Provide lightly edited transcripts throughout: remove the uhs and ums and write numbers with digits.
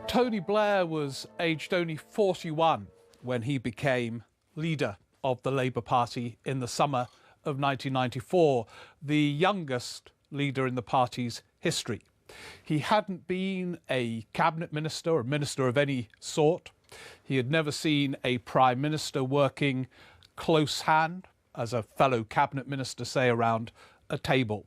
Tony Blair was aged only 41 when he became leader of the Labour Party in the summer of 1994, the youngest leader in the party's history. He hadn't been a cabinet minister or minister of any sort. He had never seen a prime minister working close hand, as a fellow cabinet minister, say, around a table.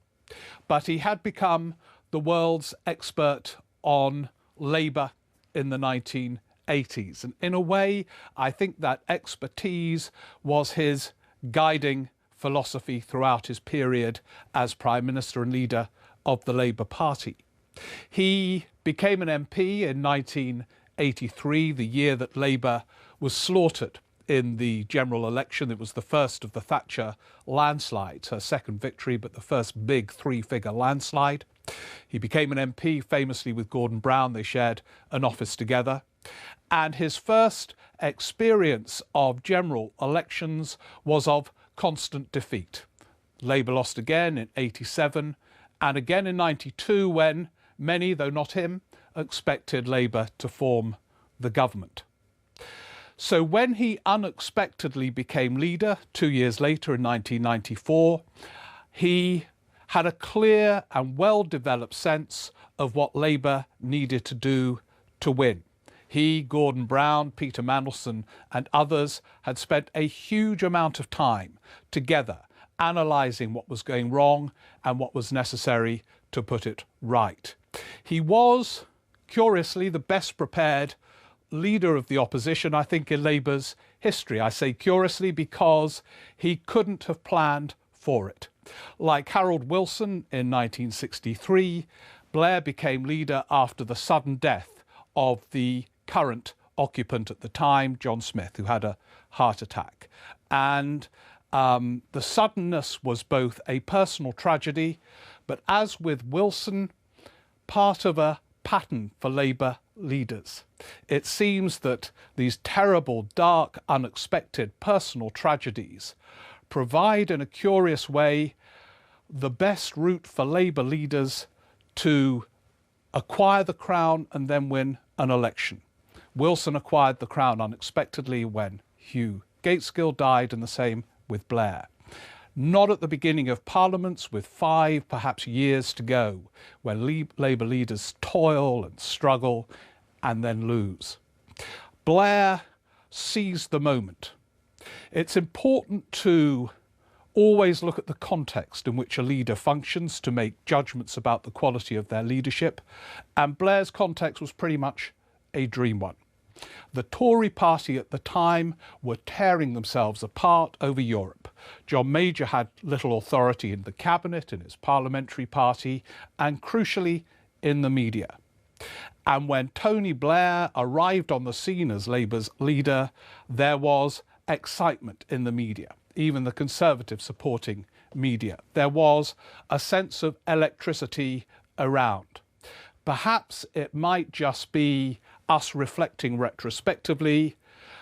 But he had become the world's expert on Labour in the 1980s. And in a way, I think that expertise was his guiding philosophy throughout his period as Prime Minister and leader of the Labour Party. He became an MP in 1983, the year that Labour was slaughtered in the general election. It was the first of the Thatcher landslides, her second victory, but the first big three-figure landslide. He became an MP famously with Gordon Brown. They shared an office together. And his first experience of general elections was of constant defeat. Labour lost again in 87 and again in 92 when many, though not him, expected Labour to form the government. So when he unexpectedly became leader 2 years later in 1994, he had a clear and well-developed sense of what Labour needed to do to win. He, Gordon Brown, Peter Mandelson and others had spent a huge amount of time together analysing what was going wrong and what was necessary to put it right. He was, curiously, the best prepared leader of the opposition, I think, in Labour's history. I say curiously because he couldn't have planned for it. Like Harold Wilson in 1963, Blair became leader after the sudden death of the current occupant at the time, John Smith, who had a heart attack. And the suddenness was both a personal tragedy, but as with Wilson, part of a pattern for Labour leaders. It seems that these terrible, dark, unexpected personal tragedies provide in a curious way the best route for Labour leaders to acquire the crown and then win an election. Wilson acquired the crown unexpectedly when Hugh Gaitskell died, and the same with Blair. Not at the beginning of parliaments, with 5, perhaps years to go, when Labour leaders toil and struggle and then lose. Blair seized the moment. It's important to always look at the context in which a leader functions to make judgments about the quality of their leadership, and Blair's context was pretty much a dream one. The Tory party at the time were tearing themselves apart over Europe. John Major had little authority in the cabinet, in his parliamentary party, and crucially in the media. And when Tony Blair arrived on the scene as Labour's leader, there was excitement in the media, even the Conservative supporting media. There was a sense of electricity around. Perhaps it might just be us reflecting retrospectively,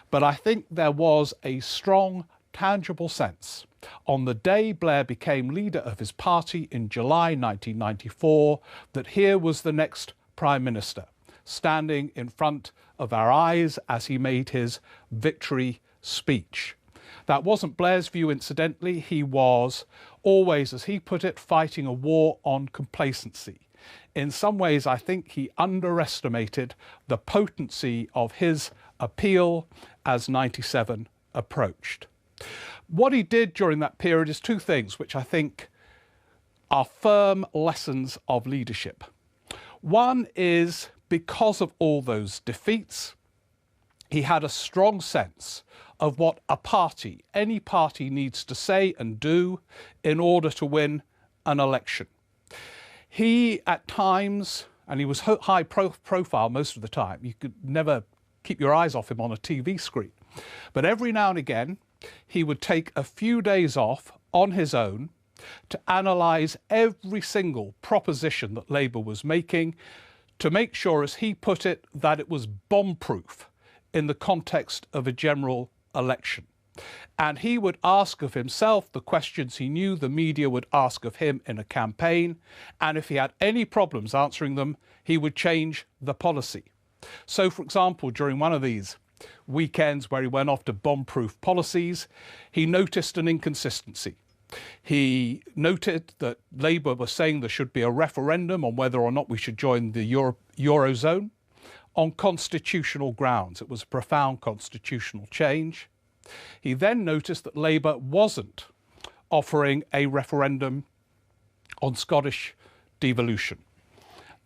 but I think there was a strong, tangible sense on the day Blair became leader of his party in July 1994 that here was the next Prime Minister, standing in front of our eyes as he made his victory speech. That wasn't Blair's view, incidentally. He was always, as he put it, fighting a war on complacency. In some ways, I think he underestimated the potency of his appeal as 97 approached. What he did during that period is two things which I think are firm lessons of leadership. One is, because of all those defeats, he had a strong sense of what a party, any party, needs to say and do in order to win an election. He, at times, and he was high profile most of the time, you could never keep your eyes off him on a TV screen. But every now and again, he would take a few days off on his own to analyse every single proposition that Labour was making, to make sure, as he put it, that it was bomb-proof in the context of a general election. And he would ask of himself the questions he knew the media would ask of him in a campaign, and if he had any problems answering them, he would change the policy. So, for example, during one of these weekends where he went off to bomb-proof policies, he noticed an inconsistency. He noted that Labour was saying there should be a referendum on whether or not we should join the Eurozone on constitutional grounds. It was a profound constitutional change. He then noticed that Labour wasn't offering a referendum on Scottish devolution.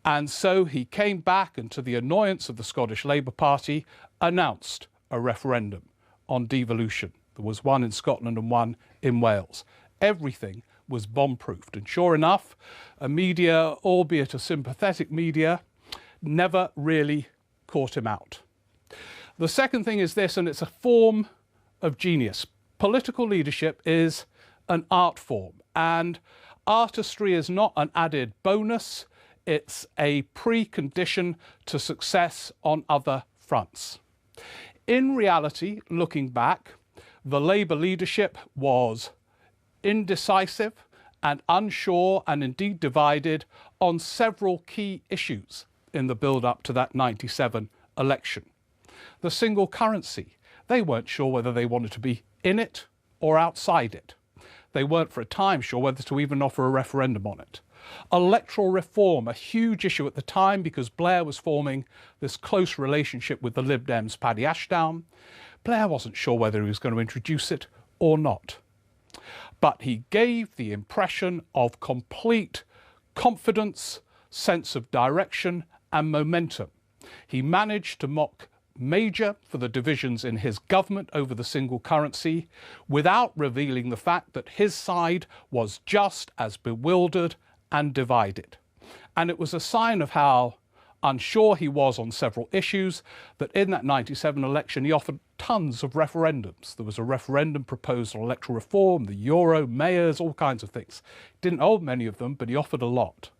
And so he came back and, to the annoyance of the Scottish Labour Party, announced a referendum on devolution. There was one in Scotland and one in Wales. Everything was bomb-proofed. And sure enough, a media, albeit a sympathetic media, never really caught him out. The second thing is this, and it's a form of genius. Political leadership is an art form, and artistry is not an added bonus. It's a precondition to success on other fronts. In reality, looking back, the Labour leadership was indecisive and unsure, and indeed divided on several key issues in the build-up to that 97 election. The single currency. They weren't sure whether they wanted to be in it or outside it. They weren't for a time sure whether to even offer a referendum on it. Electoral reform, a huge issue at the time because Blair was forming this close relationship with the Lib Dems' Paddy Ashdown. Blair wasn't sure whether he was going to introduce it or not. But he gave the impression of complete confidence, sense of direction and momentum. He managed to mock Major for the divisions in his government over the single currency without revealing the fact that his side was just as bewildered and divided. And it was a sign of how unsure he was on several issues that in that 97 election he offered tons of referendums. There was a referendum proposed on electoral reform, the euro, mayors, all kinds of things. Didn't hold many of them, but he offered a lot.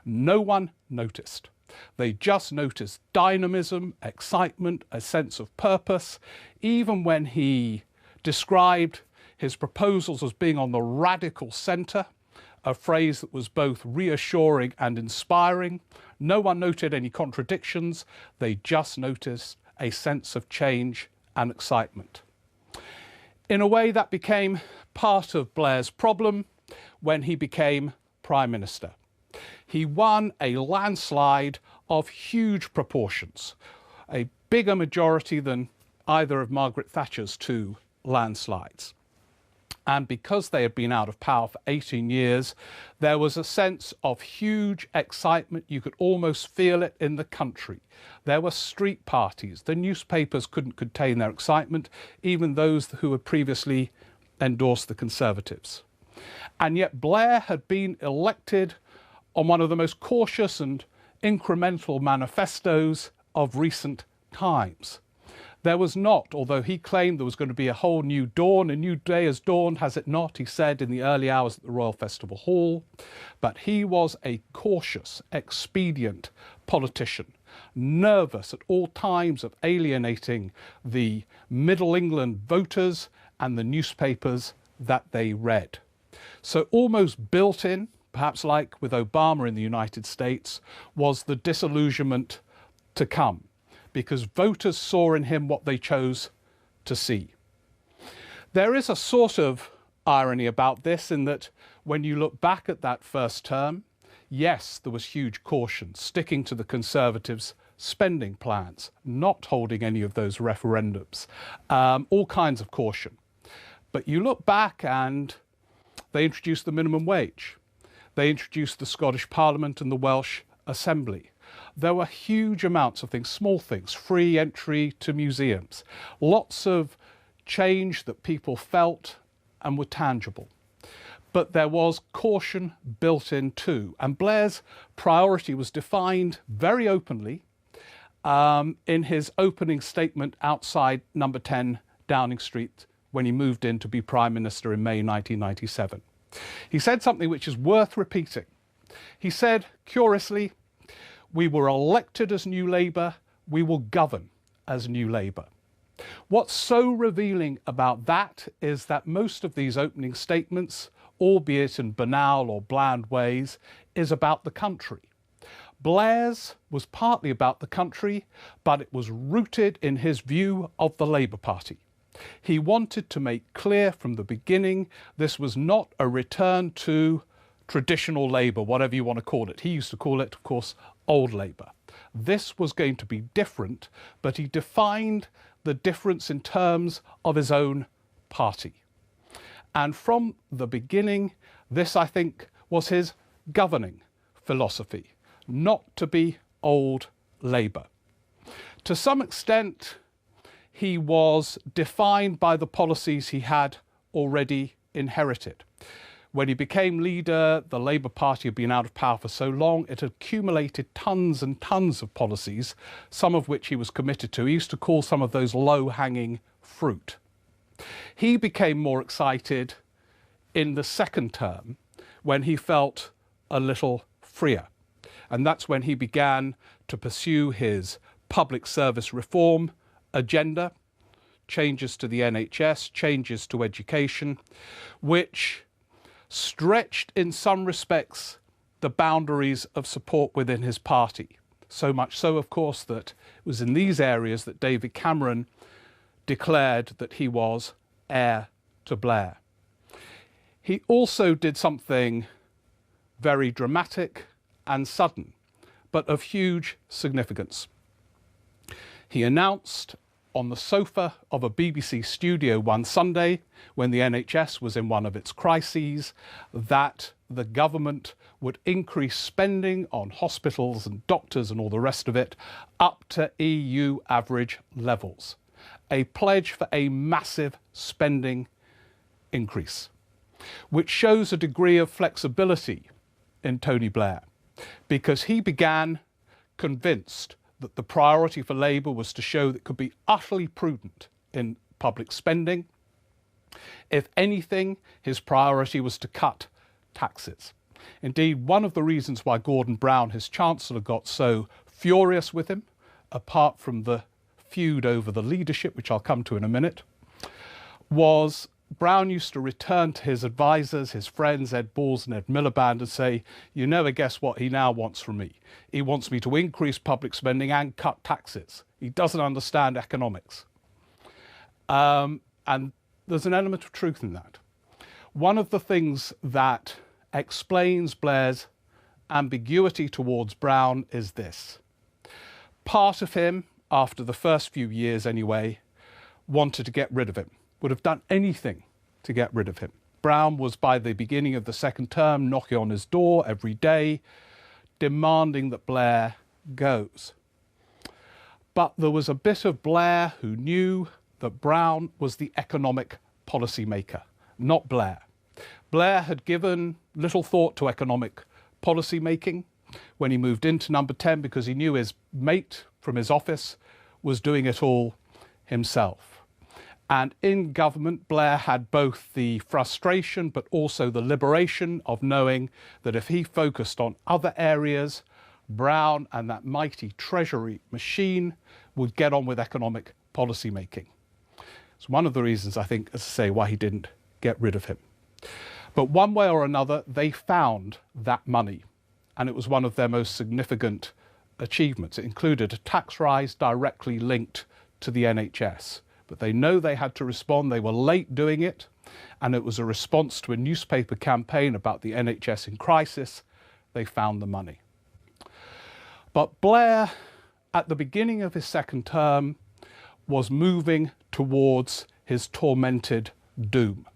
No one noticed. They just noticed dynamism, excitement, a sense of purpose. Even when he described his proposals as being on the radical centre, a phrase that was both reassuring and inspiring, no one noted any contradictions. They just noticed a sense of change and excitement. In a way, that became part of Blair's problem when he became Prime Minister. He won a landslide of huge proportions, a bigger majority than either of Margaret Thatcher's two landslides. And because they had been out of power for 18 years, there was a sense of huge excitement. You could almost feel it in the country. There were street parties. The newspapers couldn't contain their excitement, even those who had previously endorsed the Conservatives. And yet Blair had been elected on one of the most cautious and incremental manifestos of recent times. There was not, although he claimed there was going to be a whole new dawn, a new day has dawned, has it not, he said in the early hours at the Royal Festival Hall, but he was a cautious, expedient politician, nervous at all times of alienating the Middle England voters and the newspapers that they read. So almost built in, perhaps like with Obama in the United States, was the disillusionment to come, because voters saw in him what they chose to see. There is a sort of irony about this in that when you look back at that first term, yes, there was huge caution, sticking to the Conservatives' spending plans, not holding any of those referendums, all kinds of caution. But you look back and they introduced the minimum wage. They introduced the Scottish Parliament and the Welsh Assembly. There were huge amounts of things, small things, free entry to museums, lots of change that people felt and were tangible. but there was caution built in too. And Blair's priority was defined very openly in his opening statement outside number 10 Downing Street when he moved in to be Prime Minister in May 1997. He said something which is worth repeating. He said, curiously, "We were elected as New Labour, we will govern as New Labour." What's so revealing about that is that most of these opening statements, albeit in banal or bland ways, is about the country. Blair's was partly about the country, but it was rooted in his view of the Labour Party. He wanted to make clear from the beginning this was not a return to traditional Labour, whatever you want to call it. He used to call it, of course, old Labour. This was going to be different, but he defined the difference in terms of his own party. And from the beginning, this, I think, was his governing philosophy, not to be old Labour. To some extent, he was defined by the policies he had already inherited. When he became leader, the Labour Party had been out of power for so long, it had accumulated tons and tons of policies, some of which he was committed to. He used to call some of those low-hanging fruit. He became more excited in the second term when he felt a little freer. And that's when he began to pursue his public service reform agenda, changes to the NHS, changes to education, which stretched in some respects the boundaries of support within his party. So much so, of course, that it was in these areas that David Cameron declared that he was heir to Blair. He also did something very dramatic and sudden, but of huge significance. He announced on the sofa of a BBC studio one Sunday, when the NHS was in one of its crises, that the government would increase spending on hospitals and doctors and all the rest of it up to EU average levels. A pledge for a massive spending increase, which shows a degree of flexibility in Tony Blair, because he began convinced that the priority for Labour was to show that it could be utterly prudent in public spending. If anything, his priority was to cut taxes. Indeed, one of the reasons why Gordon Brown, his Chancellor, got so furious with him, apart from the feud over the leadership, which I'll come to in a minute, was Brown used to return to his advisors, his friends, Ed Balls and Ed Miliband, and say, "You never guess what he now wants from me. He wants me to increase public spending and cut taxes. He doesn't understand economics." And there's an element of truth in that. One of the things that explains Blair's ambiguity towards Brown is this. Part of him, after the first few years anyway, wanted to get rid of him, would have done anything to get rid of him. Brown was, by the beginning of the second term, knocking on his door every day, demanding that Blair goes. But there was a bit of Blair who knew that Brown was the economic policy maker, not Blair. Blair had given little thought to economic policy making when he moved into number 10, because he knew his mate from his office was doing it all himself. And in government, Blair had both the frustration but also the liberation of knowing that if he focused on other areas, Brown and that mighty Treasury machine would get on with economic policy making. It's one of the reasons, I think, as I say, why he didn't get rid of him. But one way or another, they found that money, and it was one of their most significant achievements. It included a tax rise directly linked to the NHS. But they know they had to respond. They were late doing it, and it was a response to a newspaper campaign about the NHS in crisis. They found the money. But Blair, at the beginning of his second term, was moving towards his tormented doom.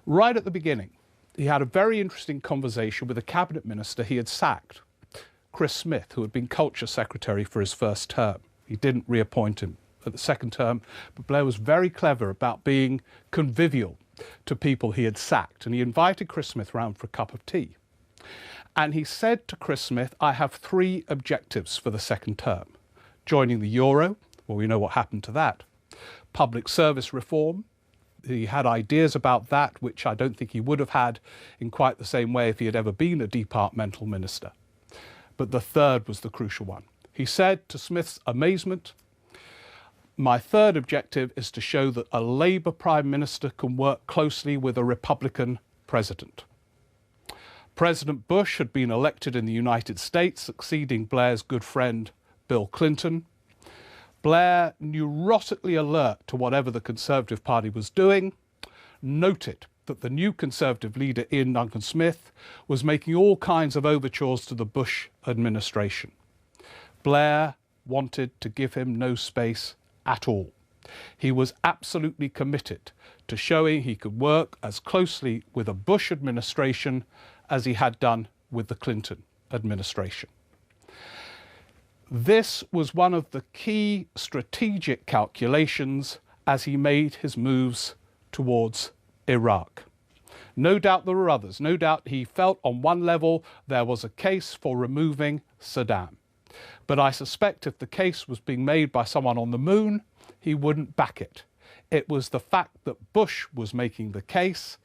Right at the beginning, he had a very interesting conversation with a cabinet minister he had sacked, Chris Smith, who had been culture secretary for his first term. He didn't reappoint him at the second term, but Blair was very clever about being convivial to people he had sacked, and he invited Chris Smith round for a cup of tea. And he said to Chris Smith, I have 3 objectives for the second term. Joining the euro, well, we know what happened to that. Public service reform, he had ideas about that, which I don't think he would have had in quite the same way if he had ever been a departmental minister. But the third was the crucial one. He said, to Smith's amazement, my third objective is to show that a Labour Prime Minister can work closely with a Republican president. President Bush had been elected in the United States, succeeding Blair's good friend Bill Clinton. Blair, neurotically alert to whatever the Conservative Party was doing, noted that the new Conservative leader, Ian Duncan Smith, was making all kinds of overtures to the Bush administration. Blair wanted to give him no space at all. He was absolutely committed to showing he could work as closely with a Bush administration as he had done with the Clinton administration. This was one of the key strategic calculations as he made his moves towards Iraq. No doubt there were others. No doubt he felt on one level there was a case for removing Saddam. But I suspect if the case was being made by someone on the moon, he wouldn't back it. It was the fact that Bush was making the case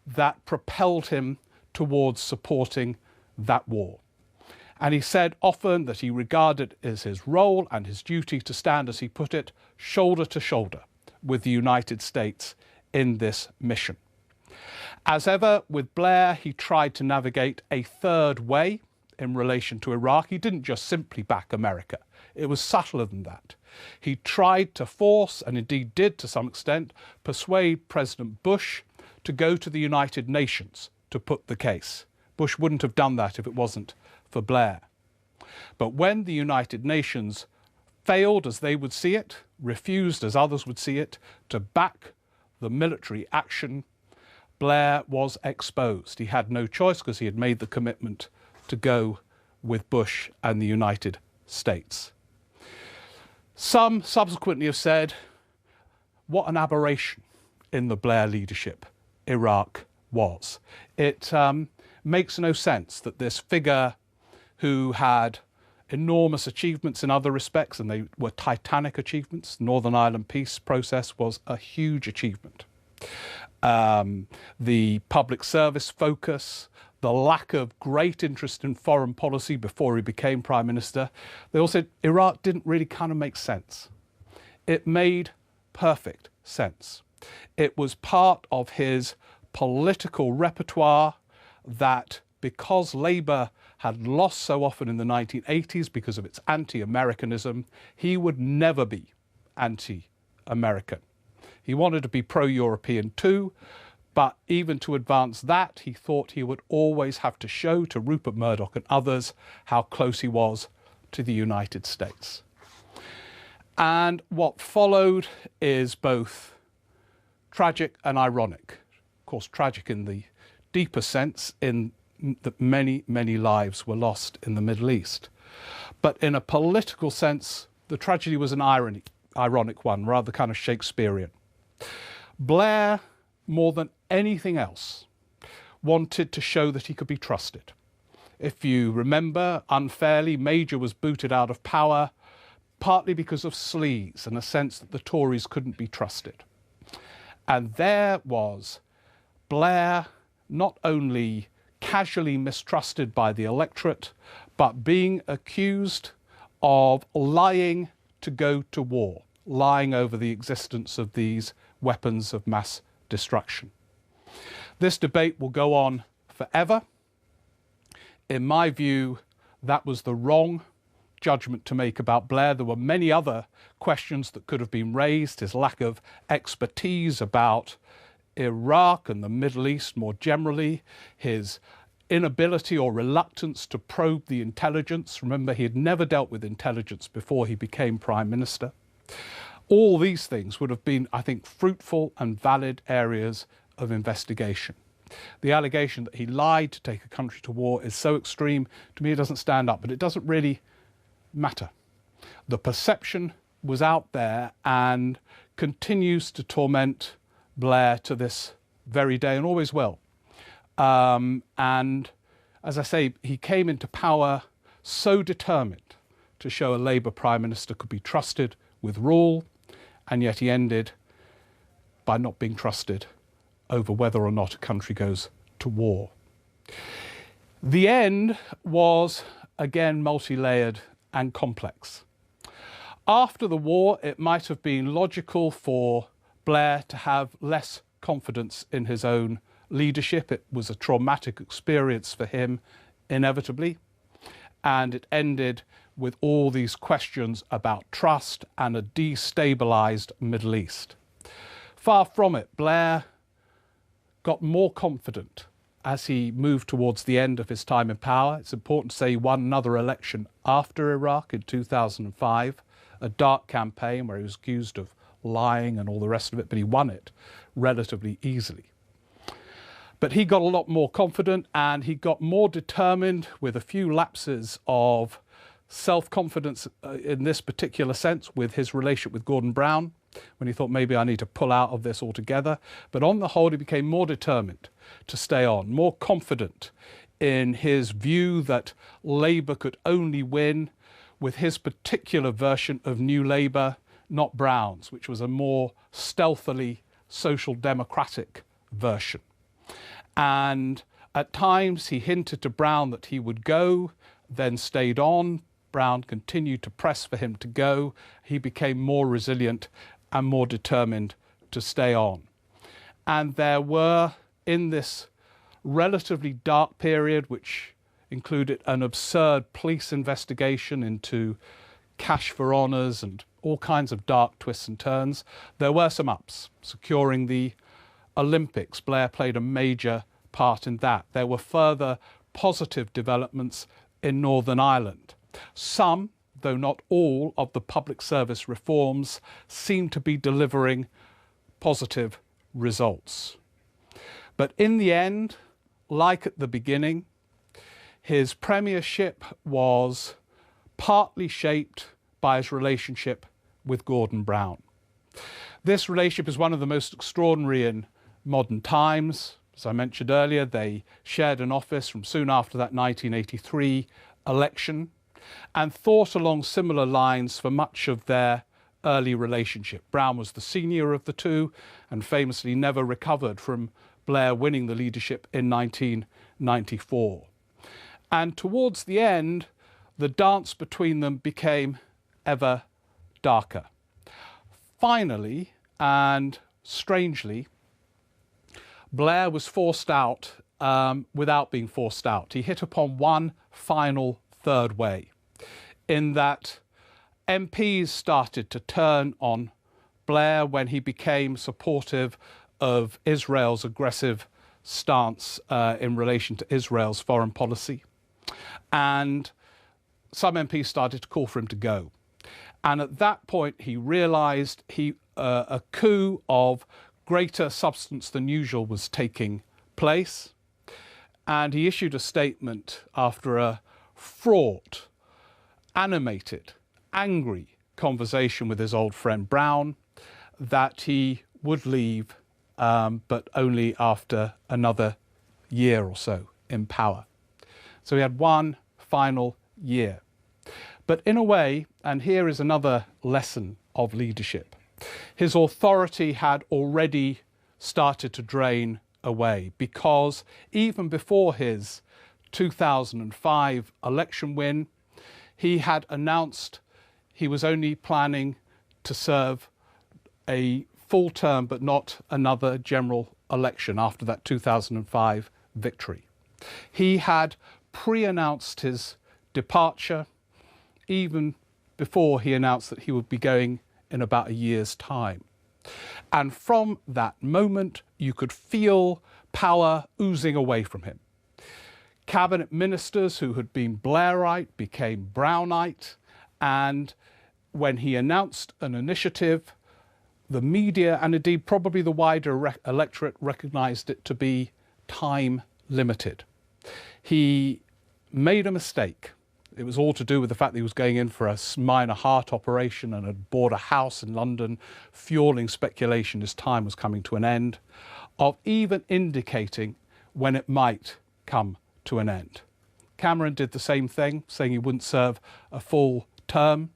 that propelled him towards supporting that war. And he said often that he regarded it as his role and his duty to stand, as he put it, shoulder to shoulder with the United States in this mission. As ever with Blair, he tried to navigate a third way in relation to Iraq. He didn't just simply back America. It was subtler than that. He tried to force, and indeed did to some extent, persuade President Bush to go to the United Nations to put the case. Bush wouldn't have done that if it wasn't for Blair. But when the United Nations failed, as they would see it, refused, as others would see it, to back the military action, Blair was exposed. He had no choice because he had made the commitment to go with Bush and the United States. Some subsequently have said, what an aberration in the Blair leadership Iraq was. It makes no sense that this figure who had enormous achievements in other respects, and they were titanic achievements. Northern Ireland peace process was a huge achievement. The public service focus, the lack of great interest in foreign policy before he became Prime Minister. They all said Iraq didn't really kind of make sense. It made perfect sense. It was part of his political repertoire that, because Labour had lost so often in the 1980s because of its anti-Americanism, he would never be anti-American. He wanted to be pro-European too, but even to advance that, he thought he would always have to show to Rupert Murdoch and others how close he was to the United States. And what followed is both tragic and ironic. Of course, tragic in the deeper sense, in that many, many lives were lost in the Middle East. But in a political sense, the tragedy was an ironic one, rather kind of Shakespearean. Blair, more than anything else, wanted to show that he could be trusted. If you remember, unfairly, Major was booted out of power, partly because of sleaze and a sense that the Tories couldn't be trusted. And there was Blair not only casually mistrusted by the electorate, but being accused of lying to go to war, lying over the existence of these weapons of mass destruction. This debate will go on forever. In my view, that was the wrong judgment to make about Blair. There were many other questions that could have been raised. His lack of expertise about Iraq and the Middle East more generally, his inability or reluctance to probe the intelligence. Remember, he had never dealt with intelligence before he became Prime Minister. All these things would have been, I think, fruitful and valid areas of investigation. The allegation that he lied to take a country to war is so extreme, to me it doesn't stand up, but it doesn't really matter. The perception was out there and continues to torment Blair to this very day and always will. And as I say, he came into power so determined to show a Labour Prime Minister could be trusted with rule, and yet he ended by not being trusted over whether or not a country goes to war. The end was, again, multi-layered and complex. After the war, it might have been logical for Blair to have less confidence in his own leadership. It was a traumatic experience for him, inevitably, and it ended with all these questions about trust and a destabilised Middle East. Far from it, Blair got more confident as he moved towards the end of his time in power. It's important to say he won another election after Iraq in 2005, a dark campaign where he was accused of lying and all the rest of it, but he won it relatively easily. But he got a lot more confident, and he got more determined, with a few lapses of self-confidence in this particular sense with his relationship with Gordon Brown, when he thought maybe I need to pull out of this altogether. But on the whole, he became more determined to stay on, more confident in his view that Labour could only win with his particular version of New Labour, not Brown's, which was a more stealthily social democratic version. And at times he hinted to Brown that he would go, then stayed on. Brown continued to press for him to go. He became more resilient and more determined to stay on. And there were, in this relatively dark period, which included an absurd police investigation into cash for honours and all kinds of dark twists and turns, there were some ups. Securing the Olympics, Blair played a major part in that. There were further positive developments in Northern Ireland. Some, though not all, of the public service reforms seem to be delivering positive results. But in the end, like at the beginning, his premiership was partly shaped by his relationship with Gordon Brown. This relationship is one of the most extraordinary in modern times. As I mentioned earlier, they shared an office from soon after that 1983 election and thought along similar lines for much of their early relationship. Brown was the senior of the two and famously never recovered from Blair winning the leadership in 1994. And towards the end, the dance between them became ever darker. Finally, and strangely, Blair was forced out without being forced out. He hit upon one final third way, in that MPs started to turn on Blair when he became supportive of Israel's aggressive stance in relation to Israel's foreign policy. And some MPs started to call for him to go. And at that point, he realised a coup of greater substance than usual was taking place. And he issued a statement after a fraught, animated, angry conversation with his old friend Brown that he would leave, but only after another year or so in power. So he had one final year. But in a way, and here is another lesson of leadership, his authority had already started to drain away, because even before his 2005 election win, he had announced he was only planning to serve a full term but not another general election after that 2005 victory. He had pre-announced his departure even before he announced that he would be going in about a year's time. And from that moment, you could feel power oozing away from him. Cabinet ministers who had been Blairite became Brownite, and when he announced an initiative, the media and indeed probably the wider electorate recognised it to be time limited. He made a mistake. It was all to do with the fact that he was going in for a minor heart operation and had bought a house in London, fueling speculation his time was coming to an end, of even indicating when it might come to an end. Cameron did the same thing, saying he wouldn't serve a full term,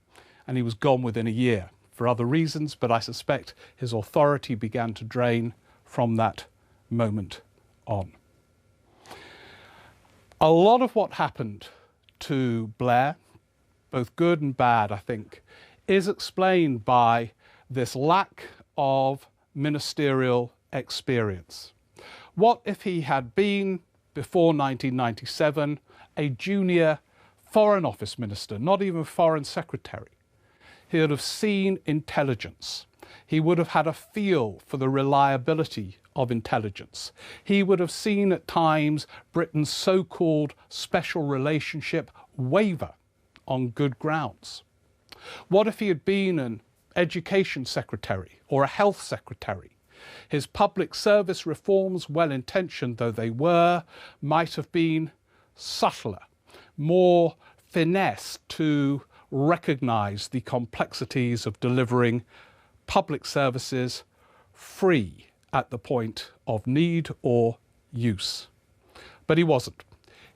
and he was gone within a year for other reasons, but I suspect his authority began to drain from that moment on. A lot of what happened to Blair, both good and bad, I think, is explained by this lack of ministerial experience. What if he had been, before 1997, a junior Foreign Office minister, not even Foreign Secretary? He would have seen intelligence. He would have had a feel for the reliability of intelligence. He would have seen at times Britain's so-called special relationship waver on good grounds. What if he had been an education secretary or a health secretary? His public service reforms, well-intentioned though they were, might have been subtler, more finesse to recognise the complexities of delivering public services free at the point of need or use. But he wasn't.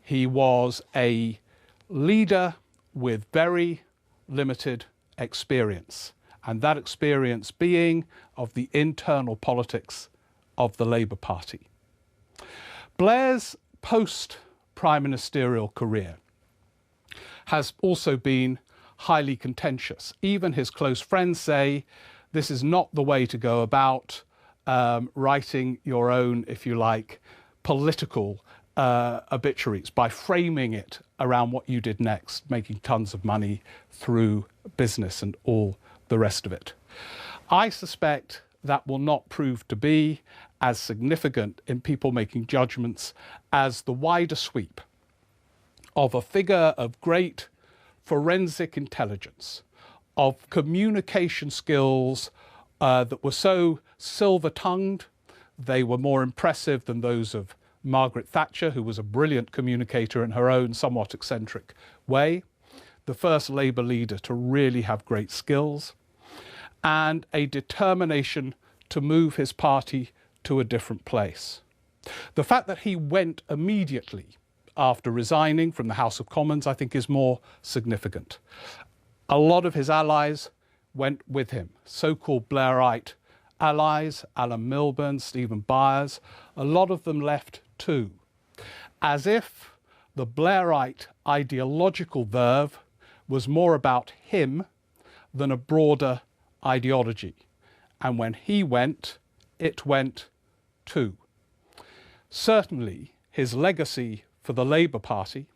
He was a leader with very limited experience, and that experience being of the internal politics of the Labour Party. Blair's post-prime ministerial career has also been highly contentious. Even his close friends say this is not the way to go about writing your own, if you like, political obituaries, by framing it around what you did next, making tons of money through business and all the rest of it. I suspect that will not prove to be as significant in people making judgments as the wider sweep of a figure of great forensic intelligence, of communication skills that were so silver-tongued, they were more impressive than those of Margaret Thatcher, who was a brilliant communicator in her own somewhat eccentric way, the first Labour leader to really have great skills, and a determination to move his party to a different place. The fact that he went immediately after resigning from the House of Commons, I think, is more significant. A lot of his allies went with him, so-called Blairite allies, Alan Milburn, Stephen Byers, a lot of them left too, as if the Blairite ideological verve was more about him than a broader ideology. And when he went, it went too. Certainly, his legacy for the Labour Party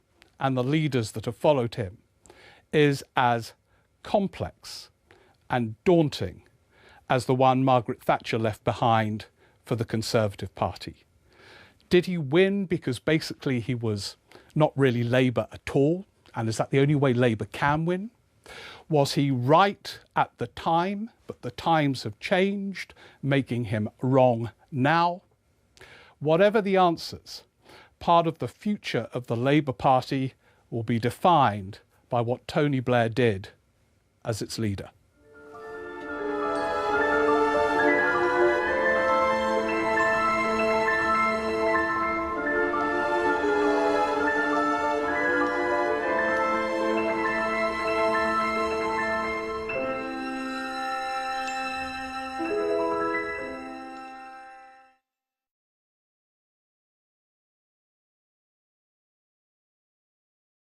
and the leaders that have followed him is as complex and daunting as the one Margaret Thatcher left behind for the Conservative Party. Did he win because basically he was not really Labour at all? And is that the only way Labour can win? Was he right at the time, but the times have changed, making him wrong now? Whatever the answers, part of the future of the Labour Party will be defined by what Tony Blair did as its leader.